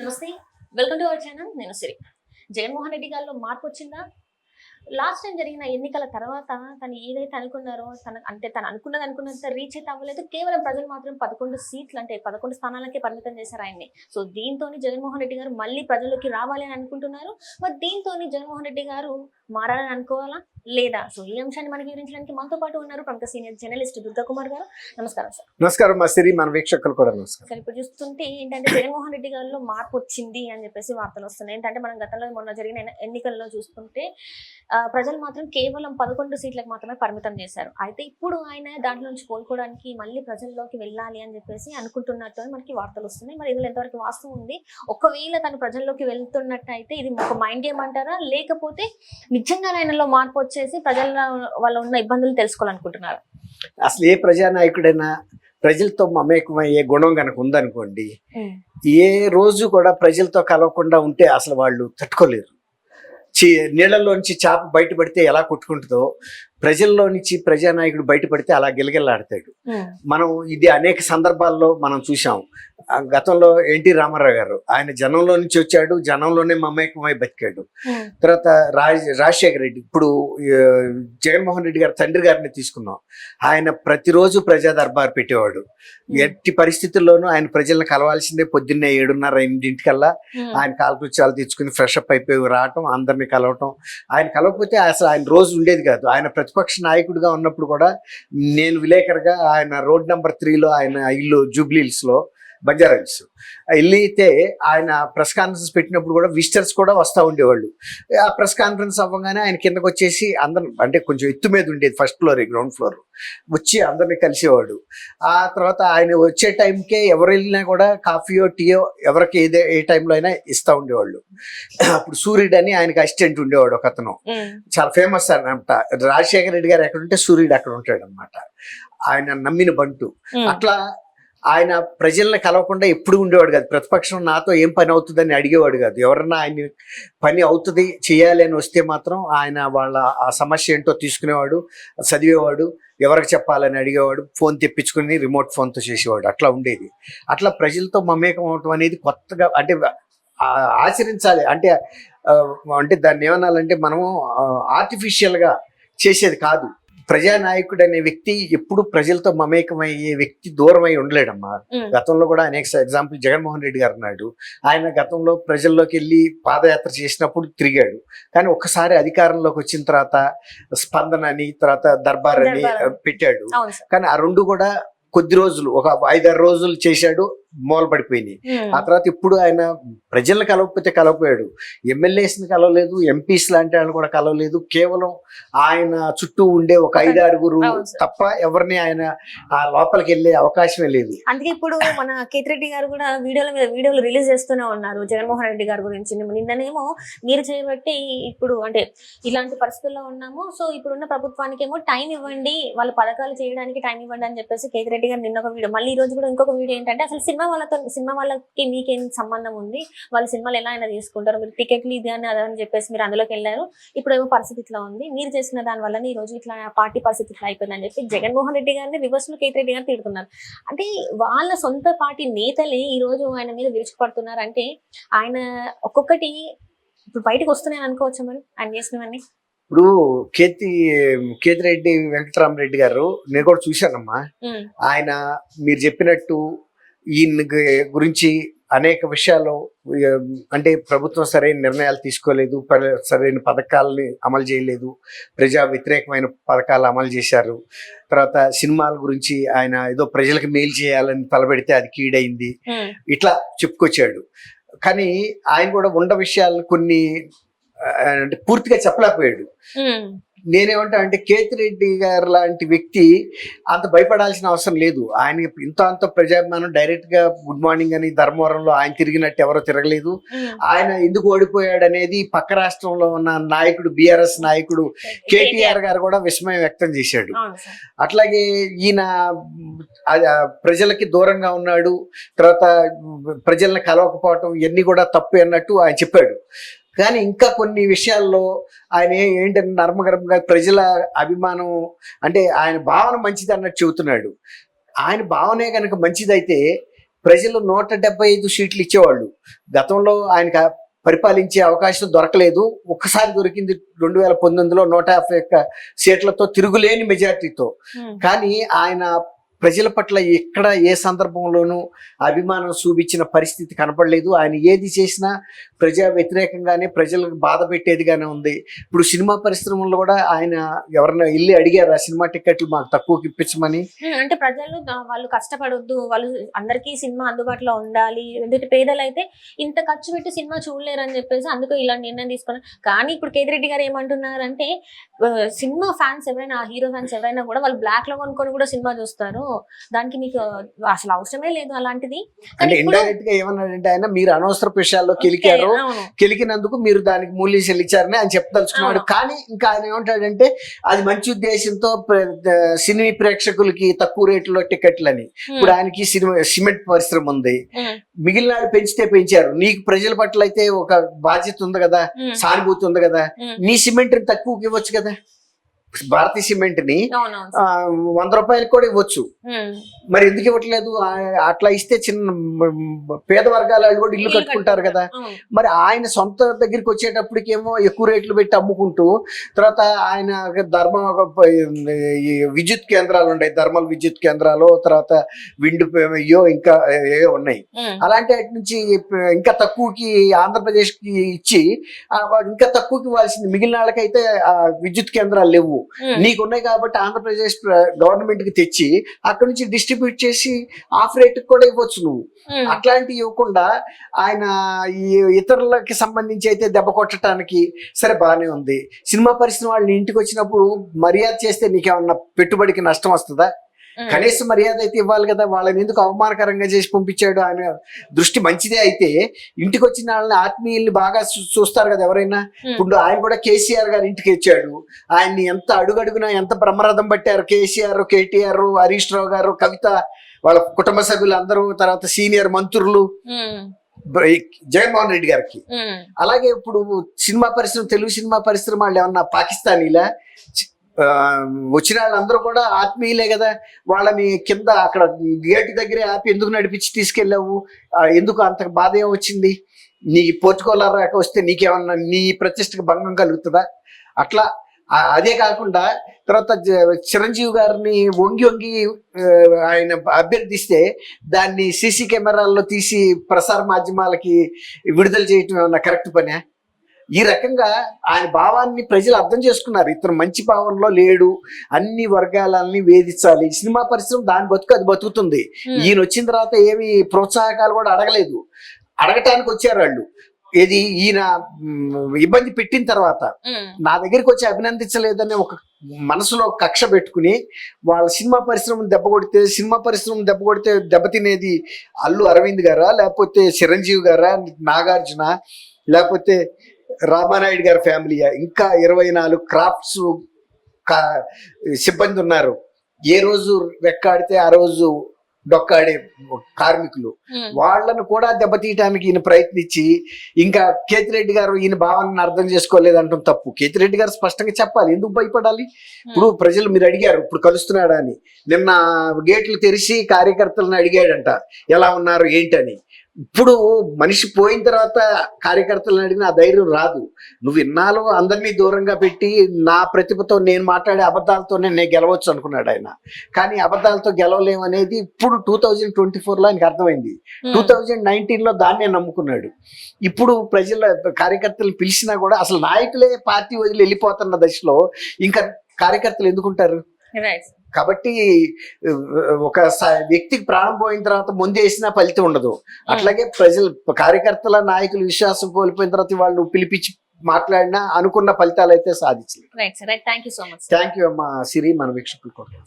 నమస్తే. Welcome to our channel. నేను సిరి. జగన్మోహన్ రెడ్డి గారిలో మార్పు వచ్చిందా? లాస్ట్ టైం జరిగిన ఎన్నికల తర్వాత తను ఏదైతే అనుకున్నారో తను అనుకున్నంత రీచ్ అయితే అవ్వలేదు. కేవలం ప్రజలు మాత్రం 11 సీట్లు అంటే 11 స్థానాలకే పరిమితం చేశారు ఆయన్ని. సో దీంతోని జగన్మోహన్ రెడ్డి గారు మళ్ళీ ప్రజల్లోకి రావాలి అని అనుకుంటున్నారు. మరి దీంతోని జగన్మోహన్ రెడ్డి గారు మారాలని అనుకోవాలా లేదా? సో ఈ అంశాన్ని మనకి వివరించడానికి మనతో పాటు ఉన్నారు ప్రముఖ సీనియర్ జర్నలిస్ట్ దుర్గా కుమార్ గారు. నమస్కారం సార్. నమస్కారం మా సిరి, మన వీక్షకులు కూడా నమస్కారం. సార్, ఇప్పుడు చూస్తుంటే ఏంటంటే జగన్మోహన్ రెడ్డి గారిలో మార్పు వచ్చింది అని చెప్పేసి వార్తలు వస్తున్నాయి. ఏంటంటే మనం గతంలో మొన్న జరిగిన ఎన్నికల్లో చూసుకుంటే ప్రజలు మాత్రం కేవలం 11 సీట్లకు మాత్రమే పరిమితం చేశారు. అయితే ఇప్పుడు ఆయన దాంట్లో నుంచి కోలుకోవడానికి మళ్ళీ ప్రజల్లోకి వెళ్ళాలి అని చెప్పేసి అనుకుంటున్నట్టు అని మనకి వార్తలు వస్తున్నాయి. మరి ఇందులో ఎంతవరకు వాస్తవం ఉంది? ఒకవేళ తను ప్రజల్లోకి వెళ్తున్నట్టు అయితే ఇది ఒక మైండ్ గేమ్ అంటారా, లేకపోతే నిజంగా ఆయనలో మార్పు వచ్చేసి ప్రజల వల్ల ఉన్న ఇబ్బందులు తెలుసుకోవాలనుకుంటున్నారా? అసలు ఏ ప్రజానాయకుడైనా ప్రజలతో మమేకమయ్యే గుణం కనుక ఉందనుకోండి, ఏ రోజు కూడా ప్రజలతో కలవకుండా ఉంటే అసలు వాళ్ళు తట్టుకోలేరు. నీళ్ళలోంచి చేప బయటపడితే ఎలా కొట్టుకుంటుందో, ప్రజల్లో నుంచి ప్రజానాయకుడు బయటపడితే అలా గిలగిల్లాడతాడు. మనం ఇది అనేక సందర్భాల్లో మనం చూసాం. గతంలో ఎన్టీ రామారావు గారు, ఆయన జనంలో నుంచి వచ్చాడు, జనంలోనే మమేకమై బతికాడు. తర్వాత రాజశేఖర రెడ్డి, ఇప్పుడు జగన్మోహన్ రెడ్డి గారు తండ్రి గారిని తీసుకున్నాం. ఆయన ప్రతిరోజు ప్రజా దర్బార్ పెట్టేవాడు. ఎట్టి పరిస్థితుల్లోనూ ఆయన ప్రజలను కలవాల్సిందే. పొద్దున్నే 7:30-8 ఆయన కాలకృత్యాలు తెచ్చుకుని ఫ్రెష్ అప్ అయిపోయి రావటం, అందరినీ కలవటం. ఆయన కలవకపోతే అసలు ఆయన రోజు ఉండేది కాదు. ఆయన ప్రతిపక్ష నాయకుడిగా ఉన్నప్పుడు కూడా నేను విలేకరుగా ఆయన రోడ్ నెంబర్ 3లో ఆయన ఇల్లు జూబ్లీహిల్స్లో బంజారాహిల్స్ వెళ్ళితే ఆయన ప్రెస్ కాన్ఫరెన్స్ పెట్టినప్పుడు కూడా విజిటర్స్ కూడా వస్తూ ఉండేవాళ్ళు. ఆ ప్రెస్ కాన్ఫరెన్స్ అవ్వగానే ఆయన కిందకు వచ్చేసి అందరు, అంటే కొంచెం ఎత్తు మీద ఉండేది, ఫస్ట్ ఫ్లోర్ గ్రౌండ్ ఫ్లోర్, వచ్చి అందరినీ కలిసేవాడు. ఆ తర్వాత ఆయన వచ్చే టైంకే ఎవరు వెళ్ళినా కూడా కాఫీయో టీయో ఎవరికి ఏ టైంలో అయినా ఇస్తూ ఉండేవాళ్ళు. అప్పుడు సూర్యుడు అని ఆయనకి అసిస్టెంట్ ఉండేవాడు ఒక అతను, చాలా ఫేమస్ అనమాట. రాజశేఖర రెడ్డి గారు ఎక్కడ ఉంటే సూర్యుడు అక్కడ ఉంటాడు అనమాట. ఆయన నమ్మిన బంటు. అట్లా ఆయన ప్రజల్ని కలవకుండా ఎప్పుడు ఉండేవాడు కాదు. ప్రతిపక్షం నాతో ఏం పని అవుతుందని అడిగేవాడు కాదు. ఎవరన్నా ఆయన పని అవుతుంది చేయాలి అని వస్తే మాత్రం ఆయన వాళ్ళ ఆ సమస్య ఏంటో తీసుకునేవాడు, చదివేవాడు, ఎవరికి చెప్పాలని అడిగేవాడు, ఫోన్ తెప్పించుకుని రిమోట్ ఫోన్తో చేసేవాడు. అట్లా ఉండేది. అట్లా ప్రజలతో మమేకం అవటం అనేది కొత్తగా, అంటే ఆచరించాలి. అంటే దాన్ని ఏమనాలంటే మనము ఆర్టిఫిషియల్గా చేసేది కాదు. ప్రజానాయకుడు అనే వ్యక్తి ఎప్పుడు ప్రజలతో మమేకమయ్యే వ్యక్తి దూరం అయి ఉండలేడమ్మా. గతంలో కూడా అనేక ఎగ్జాంపుల్ జగన్మోహన్ రెడ్డి గారు ఉన్నాడు. ఆయన గతంలో ప్రజల్లోకి వెళ్ళి పాదయాత్ర చేసినప్పుడు తిరిగాడు. కానీ ఒక్కసారి అధికారంలోకి వచ్చిన తర్వాత స్పందన అని, తర్వాత దర్బార్ అని పెట్టాడు. కానీ ఆ రెండు కూడా కొద్ది రోజులు, ఒక 5-6 రోజులు చేశాడు, మూల పడిపోయినాయి. ఆ తర్వాత ఇప్పుడు ఆయన ప్రజలను కలవకపోతే కలవపోయాడు, ఎమ్మెల్యేస్ని కలవలేదు, ఎంపీస్ లాంటి వాళ్ళు కూడా కలవలేదు. కేవలం ఆయన చుట్టూ ఉండే ఒక 5-6 తప్ప ఎవరిని ఆయన ఆ లోపలికి వెళ్ళే అవకాశమే లేదు. అందుకే ఇప్పుడు మన కేతిరెడ్డి గారు కూడా వీడియోలు రిలీజ్ చేస్తూనే ఉన్నారు జగన్మోహన్ రెడ్డి గారి గురించి. నిన్ననేమో మీరు చేయబట్టి ఇప్పుడు అంటే ఇలాంటి పరిస్థితుల్లో ఉన్నాము, సో ఇప్పుడున్న ప్రభుత్వానికి ఏమో టైం ఇవ్వండి, వాళ్ళ పథకాలు చేయడానికి టైం ఇవ్వండి అని చెప్పేసి కేతిరెడ్డి గారు నిన్న ఒక వీడియో, మళ్ళీ ఈ రోజు కూడా ఇంకొక వీడియో ఏంటంటే అసలు సినిమా వాళ్ళకి మీకేం సంబంధం ఉంది, వాళ్ళ సినిమాలు ఎలా అయినా తీసుకుంటారు, మీరు టికెట్లు ఇది అని అదని చెప్పేసి మీరు అందులోకి వెళ్ళారు. ఇప్పుడు ఏమో పరిస్థితి ఇట్లా ఉంది, మీరు చేసిన దాని వల్ల ఈ రోజు ఇట్లా పార్టీ పరిస్థితి ఇట్లా అయిపోయిందని చెప్పి జగన్మోహన్ రెడ్డి గారిని రివర్స్ లో కేతిరెడ్డి గారు తిడుతున్నారు. అంటే వాళ్ళ సొంత పార్టీ నేతలే ఈ రోజు ఆయన మీద విరుచుకుపడుతున్నారు. అంటే ఆయన ఒక్కొక్కటి ఇప్పుడు బయటకు వస్తున్నాయని అనుకోవచ్చా మరి ఆయన చేసినవన్నీ? ఇప్పుడు కేతిరెడ్డి వెంకటరామరెడ్డి గారు నేను కూడా చూశానమ్మా. ఆయన మీరు చెప్పినట్టు ఈయన గురించి అనేక విషయాలు, అంటే ప్రభుత్వం సరైన నిర్ణయాలు తీసుకోలేదు, సరైన పథకాలని అమలు చేయలేదు, ప్రజా వ్యతిరేకమైన పథకాలు అమలు చేశారు. తర్వాత సినిమాల గురించి ఆయన ఏదో ప్రజలకు మేలు చేయాలని తలబెడితే అది కీడైంది, ఇట్లా చెప్పుకొచ్చాడు. కానీ ఆయన కూడా ఉన్న విషయాలు కొన్ని అంటే పూర్తిగా చెప్పలేకపోయాడు. నేనేమంటా అంటే కేతిరెడ్డి గారు లాంటి వ్యక్తి అంత భయపడాల్సిన అవసరం లేదు. ఆయన అంత ప్రజాభిమానం, డైరెక్ట్ గా గుడ్ మార్నింగ్ అని ధర్మవరంలో ఆయన తిరిగినట్టు ఎవరో తిరగలేదు. ఆయన ఎందుకు ఓడిపోయాడు అనేది పక్క రాష్ట్రంలో ఉన్న నాయకుడు, బీఆర్ఎస్ నాయకుడు కేటీఆర్ గారు కూడా విస్మయం వ్యక్తం చేశాడు. అట్లాగే ఈయన ప్రజలకి దూరంగా ఉన్నాడు, తర్వాత ప్రజల్ని కలవకపోవటం ఇవన్నీ కూడా తప్పు అన్నట్టు ఆయన చెప్పాడు. కానీ ఇంకా కొన్ని విషయాల్లో ఆయన ఏంటంటే నర్మగర్భంగా ప్రజల అభిమానం, అంటే ఆయన భావన మంచిది అన్నట్టు చెబుతున్నాడు. ఆయన భావనే కనుక మంచిదైతే ప్రజలు 175 సీట్లు ఇచ్చేవాళ్ళు. గతంలో ఆయనకు పరిపాలించే అవకాశం దొరకలేదు. ఒక్కసారి దొరికింది 2019లో 151 సీట్లతో, తిరుగులేని మెజార్టీతో. కానీ ఆయన ప్రజల పట్ల ఎక్కడ ఏ సందర్భంలోనూ అభిమానం చూపించిన పరిస్థితి కనపడలేదు. ఆయన ఏది చేసినా ప్రజా వ్యతిరేకంగానే, ప్రజలకు బాధ పెట్టేదిగానే ఉంది. ఇప్పుడు సినిమా పరిశ్రమలో కూడా ఆయన ఎవరైనా వెళ్ళి అడిగారు ఆ సినిమా టికెట్లు మాకు తక్కువకి ఇప్పించమని? అంటే ప్రజలు వాళ్ళు కష్టపడొద్దు, వాళ్ళు అందరికీ సినిమా అందుబాటులో ఉండాలి, ఎందుకంటే పేదలు అయితే ఇంత ఖర్చు పెట్టి సినిమా చూడలేరు అని చెప్పేసి అందుకు ఇలాంటి నిర్ణయం తీసుకున్నారు. కానీ ఇప్పుడు కేతిరెడ్డి గారు ఏమంటున్నారంటే సినిమా ఫ్యాన్స్ ఎవరైనా, హీరో ఫ్యాన్స్ ఎవరైనా కూడా వాళ్ళు బ్లాక్ లో కొనుక్కొని కూడా సినిమా చూస్తారు, దానికి మీకు అసలు అవసరమే లేదు అలాంటిది. అంటే ఇండైరెక్ట్ గా ఏమన్నాడంటే ఆయన, మీరు అనవసర విషయాల్లో కెలికారు, కెలికినందుకు మీరు దానికి మూల్యం చెల్లించారని ఆయన చెప్పదలుచుకున్నాడు. కానీ ఇంకా ఆయన ఏమంటాడంటే అది మంచి ఉద్దేశంతో సినీ ప్రేక్షకులకి తక్కువ రేట్లో టికెట్లని. ఇప్పుడు ఆయనకి సిమెంట్ పరిశ్రమ ఉంది, మిగిలిన పెంచితే పెంచారు, నీకు ప్రజల పట్ల అయితే ఒక బాధ్యత ఉంది కదా, సానుభూతి ఉంది కదా, నీ సిమెంట్ తక్కువకి ఇవ్వచ్చు కదా. భారతీయ సిమెంట్ ని 100 రూపాయలకు కూడా ఇవ్వచ్చు, మరి ఎందుకు ఇవ్వట్లేదు? అట్లా ఇస్తే చిన్న పేద వర్గాల వాళ్ళు కూడా ఇల్లు కట్టుకుంటారు కదా. మరి ఆయన సొంత దగ్గరికి వచ్చేటప్పటికేమో ఎక్కువ రేట్లు పెట్టి అమ్ముకుంటూ, తర్వాత ఆయన విద్యుత్ కేంద్రాలు ఉన్నాయి, థర్మల్ విద్యుత్ కేంద్రాలు, తర్వాత విండ్ ఇంకా ఏవో ఉన్నాయి. అలాంటి వాటి నుంచి ఇంకా తక్కువకి ఆంధ్రప్రదేశ్ కి ఇచ్చి ఇంకా తక్కువకి ఇవ్వాల్సింది. మిగిలిన వాళ్ళకైతే విద్యుత్ కేంద్రాలు లేవు, నీకున్నాయి కాబట్టి ఆంధ్రప్రదేశ్ గవర్నమెంట్ కి తెచ్చి అక్కడ నుంచి డిస్ట్రిబ్యూట్ చేసి ఆఫ్ రేట్ కూడా ఇవ్వచ్చు నువ్వు. అట్లాంటివి ఇవ్వకుండా ఆయన ఈ ఇతరులకి సంబంధించి అయితే దెబ్బ కొట్టడానికి సరే బాగానే ఉంది. సినిమా పరిశ్రమ వాళ్ళని ఇంటికి వచ్చినప్పుడు మర్యాద చేస్తే నీకేమన్నా పెట్టుబడికి నష్టం వస్తుందా? కనీస మర్యాద అయితే ఇవ్వాలి కదా. వాళ్ళని ఎందుకు అవమానకరంగా చేసి పంపించాడు? ఆయన దృష్టి మంచిదే అయితే ఇంటికి వచ్చిన వాళ్ళని, ఆత్మీయుల్ని బాగా చూస్తారు కదా ఎవరైనా. ఇప్పుడు ఆయన కూడా కేసీఆర్ గారి ఇంటికి వచ్చాడు, ఆయన్ని ఎంత అడుగడుగునా ఎంత బ్రహ్మరథం పట్టారు. కేసీఆర్, కేటీఆర్, హరీష్ రావు గారు, కవిత, వాళ్ళ కుటుంబ సభ్యులు అందరూ, తర్వాత సీనియర్ మంత్రులు, జగన్మోహన్ రెడ్డి గారికి. అలాగే ఇప్పుడు సినిమా పరిశ్రమ, తెలుగు సినిమా పరిశ్రమ వాళ్ళు ఏమన్నా పాకిస్తానీలా? వచ్చిన వాళ్ళందరూ కూడా ఆత్మీయులే కదా. వాళ్ళని కింద అక్కడ గేటు దగ్గరే ఆపి ఎందుకు నడిపించి తీసుకెళ్ళావు? ఎందుకు అంత బాధ ఏం వచ్చింది? నీ పోర్చుకోలర్ రాక వస్తే నీకేమన్నా నీ ప్రతిష్టకు భంగం కలుగుతుందా? అట్లా అదే కాకుండా తర్వాత చిరంజీవి గారిని వంగి వంగి ఆయన అభ్యర్థిస్తే దాన్ని సీసీ కెమెరాల్లో తీసి ప్రసార మాధ్యమాలకి విడుదల చేయటం ఏమన్నా కరెక్ట్ పనే? ఈ రకంగా ఆయన భావాన్ని ప్రజలు అర్థం చేసుకున్నారు. ఇతను మంచి భావంలో లేడు, అన్ని వర్గాలని వేధించాలి. సినిమా పరిశ్రమ దాని బతుకు అది బతుకుతుంది. ఈయన వచ్చిన తర్వాత ఏమి ప్రోత్సాహకాలు కూడా అడగలేదు, అడగటానికి వచ్చారు వాళ్ళు. ఏది ఈయన ఇబ్బంది పెట్టిన తర్వాత నా దగ్గరికి వచ్చి అభినందించలేదని ఒక మనసులో కక్ష పెట్టుకుని వాళ్ళ సినిమా పరిశ్రమను దెబ్బకొడితే దెబ్బతినేది అల్లు అరవింద్ గారా, లేకపోతే చిరంజీవి గారా, నాగార్జున, లేకపోతే రామానాయుడు గారి ఫ్యామిలీయా? ఇంకా 24 క్రాఫ్ట్స్ సిబ్బంది ఉన్నారు. ఏ రోజు రెక్కాడితే ఆ రోజు డొక్కాడే కార్మికులు. వాళ్ళను కూడా దెబ్బతీయటానికి ఈయన ప్రయత్నించి, ఇంకా కేతిరెడ్డి గారు ఈయన భావాన్ని అర్థం చేసుకోలేదంటాం తప్పు. కేతిరెడ్డి గారు స్పష్టంగా చెప్పాలి, ఎందుకు భయపడాలి? ఇప్పుడు ప్రజలు మీరు అడిగారు ఇప్పుడు కలుస్తున్నాడా అని. నిన్న గేట్లు తెరిచి కార్యకర్తలను అడిగాడంట ఎలా ఉన్నారు ఏంటని. ఇప్పుడు మనిషి పోయిన తర్వాత కార్యకర్తలను అడిగిన ఆ ధైర్యం రాదు. నువ్వు ఇన్నాళ్ళు అందరినీ దూరంగా పెట్టి నా ప్రతిభతో నేను మాట్లాడే అబద్ధాలతోనే నేను గెలవచ్చు అనుకున్నాడు ఆయన. కానీ అబద్ధాలతో గెలవలేమనేది ఇప్పుడు 2024లో ఆయనకు అర్థమైంది. 2019లో దాన్నే నమ్ముకున్నాడు. ఇప్పుడు ప్రజల కార్యకర్తలు పిలిచినా కూడా అసలు నాయకులే పార్టీ వదిలి వెళ్ళిపోతున్న దశలో ఇంకా కార్యకర్తలు ఎందుకుంటారు? కాబట్టి ఒక వ్యక్తికి ప్రాణం పోయిన తర్వాత ముందు వేసినా ఫలితం ఉండదు. అట్లాగే ప్రజలు, కార్యకర్తల, నాయకులు విశ్వాసం కోల్పోయిన తర్వాత వాళ్ళు పిలిపించి మాట్లాడినా అనుకున్న ఫలితాలు అయితే సాధించలేదు. Thank you so much. Thank you అమ్మా సిరి, మన వీక్షకులు కూడా.